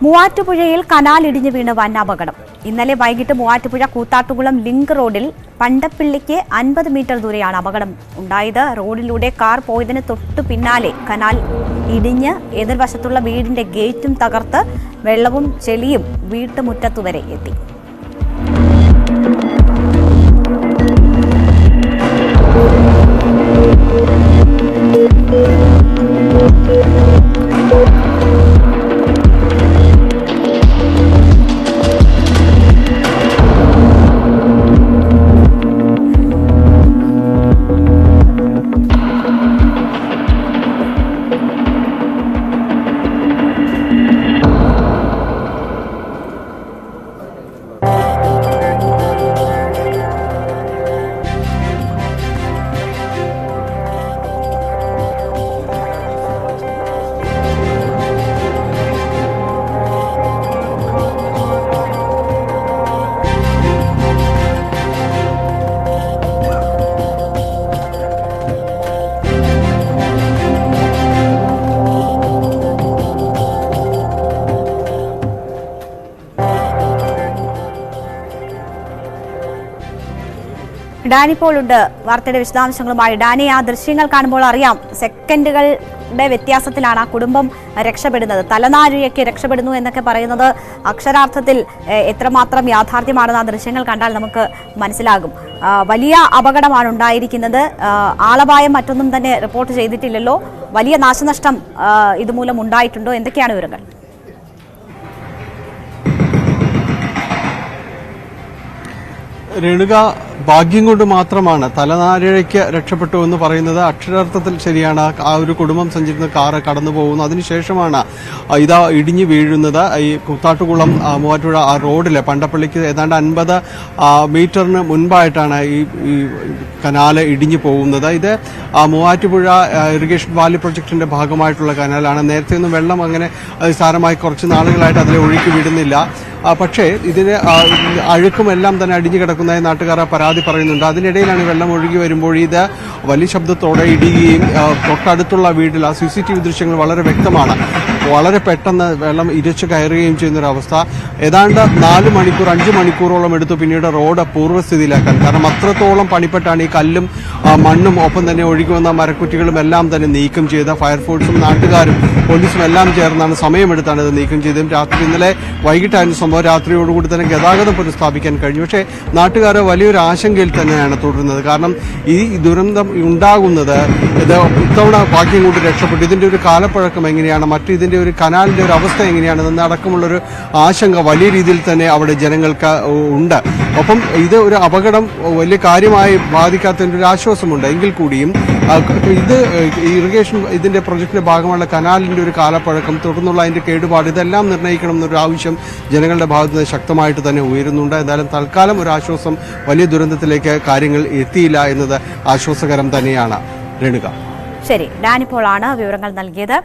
മൂവാറ്റുപുഴയിൽ കനാൽ ഇടിഞ്ഞു വീണ് വൻ അപകടം. ഇന്നലെ വൈകിട്ട് മൂവാറ്റുപുഴ കൂത്താട്ടുകുളം ലിങ്ക് റോഡിൽ പണ്ടപ്പിള്ളിക്ക് 50 മീറ്റർ ദൂരെയാണ് അപകടം ഉണ്ടായത്. റോഡിലൂടെ കാർ പോയതിന് തൊട്ടു പിന്നാലെ കനാൽ ഇടിഞ്ഞ് എതിർവശത്തുള്ള വീടിന്റെ ഗേറ്റും തകർത്ത് വെള്ളവും ചെളിയും വീട്ടുമുറ്റത്തുവരെ എത്തി. ഡാനി ഇപ്പോൾ ഉണ്ട് വാർത്തയുടെ വിശദാംശങ്ങളുമായി. ഡാനി, ആ ദൃശ്യങ്ങൾ കാണുമ്പോൾ അറിയാം സെക്കൻഡുകളുടെ വ്യത്യാസത്തിലാണ് ആ കുടുംബം രക്ഷപ്പെടുന്നത്. തലനാരിഴയ്ക്ക് രക്ഷപ്പെടുന്നു എന്നൊക്കെ പറയുന്നത് അക്ഷരാർത്ഥത്തിൽ എത്രമാത്രം യാഥാർത്ഥ്യമാണെന്ന് ആ ദൃശ്യങ്ങൾ കണ്ടാൽ നമുക്ക് മനസ്സിലാകും. വലിയ അപകടമാണ് ഉണ്ടായിരിക്കുന്നത്. ആളപായം മറ്റൊന്നും തന്നെ റിപ്പോർട്ട് ചെയ്തിട്ടില്ലല്ലോ. വലിയ നാശനഷ്ടം ഇതുമൂലം ഉണ്ടായിട്ടുണ്ടോ? എന്തൊക്കെയാണ് വിവരങ്ങൾ? രേണുക, ഭാഗ്യം കൊണ്ട് മാത്രമാണ് തലനാരിഴയ്ക്ക് രക്ഷപ്പെട്ടു എന്ന് പറയുന്നത് അക്ഷരാർത്ഥത്തിൽ ശരിയാണ്. ആ ഒരു കുടുംബം സഞ്ചരിക്കുന്ന കാറ് കടന്നു പോകുന്നു. അതിനുശേഷമാണ് ഇതാ ഇടിഞ്ഞു വീഴുന്നത്. ഈ കൂത്താട്ടുകുളം മൂവാറ്റുപുഴ ആ റോഡിലെ പണ്ടപ്പള്ളിക്ക് ഏതാണ്ട് 50 മീറ്ററിന് മുൻപായിട്ടാണ് ഈ കനാല് ഇടിഞ്ഞു പോകുന്നത്. ഇത് മൂവാറ്റുപുഴ ഇറിഗേഷൻ വാലി പ്രൊജക്ടിന്റെ ഭാഗമായിട്ടുള്ള കനാലാണ്. നേരത്തെ ഒന്നും വെള്ളം അങ്ങനെ സാരമായി കുറച്ച് നാളുകളായിട്ട് അതിലെ ഒഴുക്കി വിടുന്നില്ല. പക്ഷേ ഇതിന് അഴുക്കും എല്ലാം തന്നെ അടിഞ്ഞു കിടക്കുന്നതായി നാട്ടുകാർ പരാതി പറയുന്നുണ്ട്. അതിനിടയിലാണ് വെള്ളം ഒഴുകി വരുമ്പോൾ ഇത് വലിയ ശബ്ദത്തോടെ ഇടിയുകയും തൊട്ടടുത്തുള്ള വീട്ടിൽ ആ CCTV ദൃശ്യങ്ങൾ വളരെ വ്യക്തമാണ്. വളരെ പെട്ടെന്ന് വെള്ളം ഇരച്ചു കയറുകയും ചെയ്യുന്നൊരവസ്ഥ. ഏതാണ്ട് 4 മണിക്കൂർ 5 മണിക്കൂറോളം എടുത്തു പിന്നീട് റോഡ് പൂർവ്വസ്ഥിതിയിലാക്കാൻ. കാരണം അത്രത്തോളം പണിപ്പെട്ടാണ് ഈ കല്ലും മണ്ണും ഒപ്പം തന്നെ ഒഴുകി വന്ന മരക്കുറ്റികളും എല്ലാം തന്നെ നീക്കം ചെയ്ത് ഫയർഫോഴ്സും നാട്ടുകാരും പോലീസും എല്ലാം ചേർന്നാണ് സമയമെടുത്താണ് ഇത് നീക്കം ചെയ്തത്. ഇന്നലെ വൈകിട്ടായിരുന്നു സംഭവം. രാത്രിയോടുകൂടി തന്നെ ഗതാഗതം പുനഃസ്ഥാപിക്കാൻ കഴിഞ്ഞു. പക്ഷേ നാട്ടുകാർ വലിയൊരു ആശങ്കയിൽ തന്നെയാണ് തുടരുന്നത്. കാരണം ഈ ദുരന്തം ഉണ്ടാകുന്നത് ഇത് ഇത്തവണ ഭാഗ്യം കൊണ്ട് രക്ഷപ്പെട്ടു. ഇതിന്റെ ഒരു കാലപ്പഴക്കം എങ്ങനെയാണ്, ഇതിന്റെ ഒരു കനാലിന്റെ ഒരു അവസ്ഥ എങ്ങനെയാണെന്ന് അടക്കമുള്ളൊരു ആശങ്ക വലിയ രീതിയിൽ തന്നെ അവിടെ ജനങ്ങൾക്ക് ഉണ്ട്. ഒപ്പം ഇത് ഒരു അപകടം വലിയ കാര്യമായി ബാധിക്കാത്തതിന്റെ ഒരു ആശ്വാസമുണ്ട്. എങ്കിൽ കൂടിയും ഇത് ഇറിഗേഷൻ ഇതിന്റെ പ്രൊജക്ടിന്റെ ഭാഗമുള്ള കനാലിന്റെ ഒരു കാലപ്പഴക്കം, തുടർന്നുള്ള അതിന്റെ കേടുപാട്, ഇതെല്ലാം നിർണ്ണയിക്കണം എന്നൊരു ആവശ്യം ജനങ്ങളുടെ ഭാഗത്ത് നിന്ന് ശക്തമായിട്ട് തന്നെ ഉയരുന്നുണ്ട്. എന്തായാലും തൽക്കാലം ഒരു ആശ്വാസം, വലിയ ദുരന്തത്തിലേക്ക് കാര്യങ്ങൾ എത്തിയില്ല എന്നത് ആശ്വാസകരം തന്നെയാണ്. രേണുക, ശരി, ഡാനിപ്പോളാണ് വിവരങ്ങൾ നൽകിയത്.